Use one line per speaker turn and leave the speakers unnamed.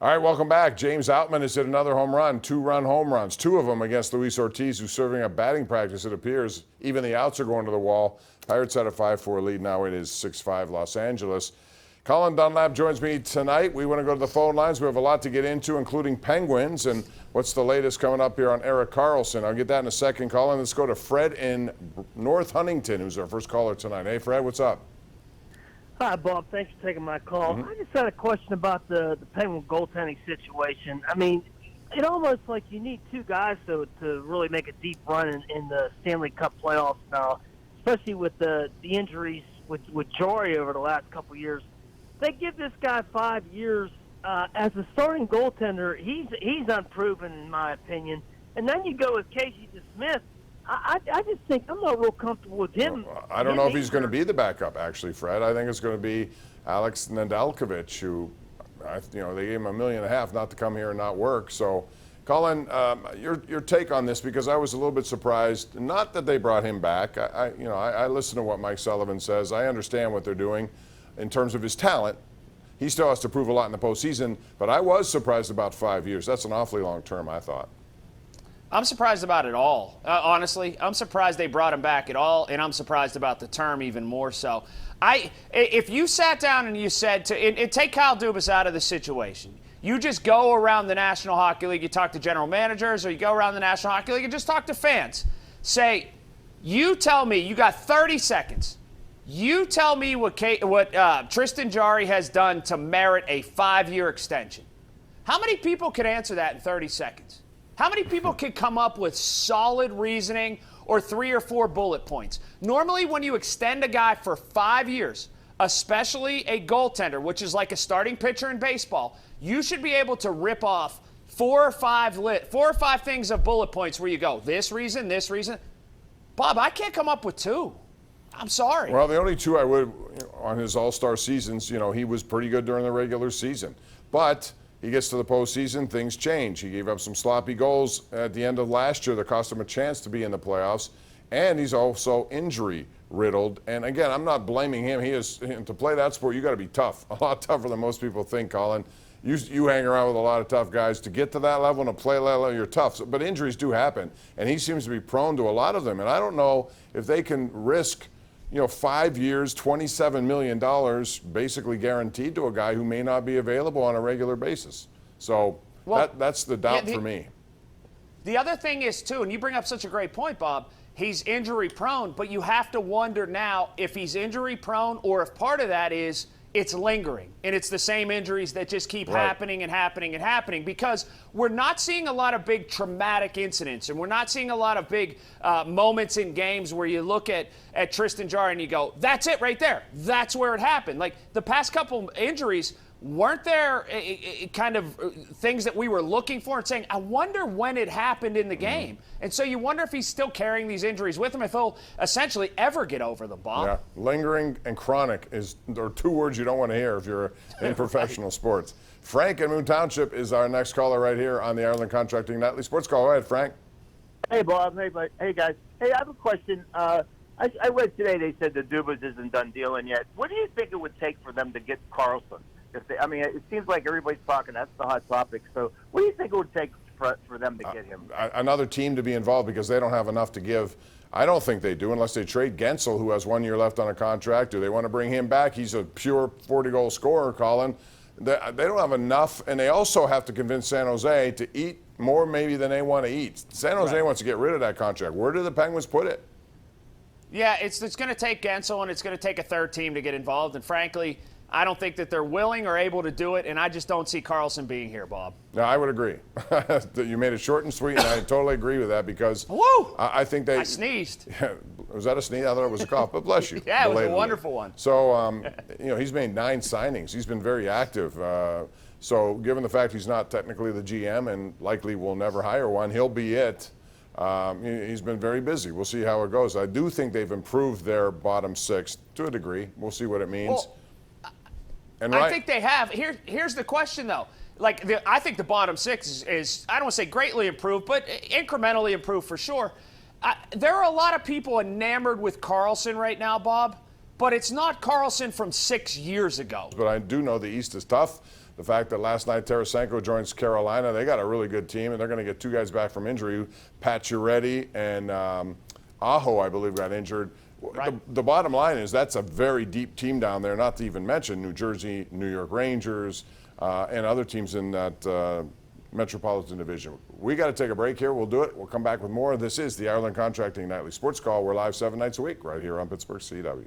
All right, welcome back. James Outman has hit another home run, 2-run home runs, 2 of them against Luis Ortiz, who's serving up batting practice, it appears. Even the outs are going to the wall. Pirates had a 5-4 lead. Now it is 6-5 Los Angeles. Colin Dunlap joins me tonight. We want to go to the phone lines. We have a lot to get into, including Penguins, and what's the latest coming up here on Erik Karlsson. I'll get that in a second, Colin. Let's go to Fred in North Huntington, who's our first caller tonight. Hey, Fred, what's up?
Hi, Bob. Thanks for taking my call. I just had a question about the Penguin goaltending situation. I mean, it almost like you need 2 guys to really make a deep run in the Stanley Cup playoffs now, especially with the injuries with Jory over the last couple years. They give this guy 5 years as a starting goaltender. He's unproven, in my opinion. And then you go with Casey DeSmith. I just think I'm not real comfortable with him.
Well, I don't know if he's going to be the backup, actually, Fred. I think it's going to be Alex Nedeljkovic, who, they gave him $1.5 million not to come here and not work. So, Colin, your take on this, because I was a little bit surprised. Not that they brought him back. I listen to what Mike Sullivan says. I understand what they're doing in terms of his talent. He still has to prove a lot in the postseason, but I was surprised about 5 years. That's an awfully long term, I thought.
I'm surprised about it all, honestly. I'm surprised they brought him back at all, and I'm surprised about the term even more so. If you sat down and you said take Kyle Dubas out of the situation, you just go around the National Hockey League, you talk to general managers, or you go around the National Hockey League and just talk to fans. Say, you tell me, you got 30 seconds. You tell me what Tristan Jarry has done to merit a 5-year extension. How many people could answer that in 30 seconds? How many people can come up with solid reasoning or 3 or 4 bullet points? Normally, when you extend a guy for 5 years, especially a goaltender, which is like a starting pitcher in baseball, you should be able to rip off 4 or 5 things of bullet points where you go, this reason, this reason. Bob, I can't come up with 2. I'm sorry.
Well, the only 2 I would, on his all-star seasons, he was pretty good during the regular season. But he gets to the postseason, things change. He gave up some sloppy goals at the end of last year that cost him a chance to be in the playoffs. And he's also injury-riddled. And again, I'm not blaming him. To play that sport, you got to be tough. A lot tougher than most people think, Colin. You hang around with a lot of tough guys. To get to that level and to play that level, you're tough. But injuries do happen. And he seems to be prone to a lot of them. And I don't know if they can risk 5 years, $27 million basically guaranteed to a guy who may not be available on a regular basis. So that's the doubt for me.
The other thing is, too, and you bring up such a great point, Bob, he's injury prone, but you have to wonder now if he's injury prone or if part of that is it's lingering and it's the same injuries that just keep happening and happening and happening, because we're not seeing a lot of big traumatic incidents and we're not seeing a lot of big moments in games where you look at Tristan Jarry and you go, that's it right there. That's where it happened. Like the past couple injuries, weren't there kind of things that we were looking for and saying, I wonder when it happened in the game? And so you wonder if he's still carrying these injuries with him, if he'll essentially ever get over them, Bob.
Yeah, lingering and chronic are 2 words you don't want to hear if you're in professional sports. Frank in Moon Township is our next caller right here on the Ireland Contracting Nightly Sports Call. Go ahead, Frank.
Hey, Bob. Hey, guys. Hey, I have a question. I read today they said the Dubas isn't done dealing yet. What do you think it would take for them to get Karlsson? It seems like everybody's talking. That's the hot topic. So what do you think it would take for them to get him?
Another team to be involved, because they don't have enough to give. I don't think they do unless they trade Gensel, who has 1 year left on a contract. Do they want to bring him back? He's a pure 40-goal scorer, Colin. They don't have enough, and they also have to convince San Jose to eat more maybe than they want to eat. San Jose wants to get rid of that contract. Where do the Penguins put it?
Yeah, it's going to take Gensel, and it's going to take a third team to get involved, and frankly, I don't think that they're willing or able to do it, and I just don't see Karlsson being here, Bob.
No, I would agree. You made it short and sweet, and I totally agree with that, because I think they –
I sneezed.
Yeah, was that a sneeze? I thought it was a cough, but bless you.
Yeah, it was a wonderful one.
So, he's made 9 signings. He's been very active. So given the fact he's not technically the GM and likely will never hire one, he'll be it. He's been very busy. We'll see how it goes. I do think they've improved their bottom 6 to a degree. We'll see what it means.
Well, I think they have. Here's the question, though. I think the bottom 6 is, I don't want to say greatly improved, but incrementally improved for sure. There are a lot of people enamored with Karlsson right now, Bob, but it's not Karlsson from 6 years ago.
But I do know the East is tough. the fact that last night Tarasenko joins Carolina, they got a really good team, and they're going to get 2 guys back from injury. Pacioretty and Aho, I believe, got injured.
Right.
The bottom line is that's a very deep team down there, not to even mention New Jersey, New York Rangers, and other teams in that Metropolitan Division. We got to take a break here. We'll do it. We'll come back with more. This is the Ireland Contracting Nightly Sports Call. We're live 7 nights a week right here on Pittsburgh CW.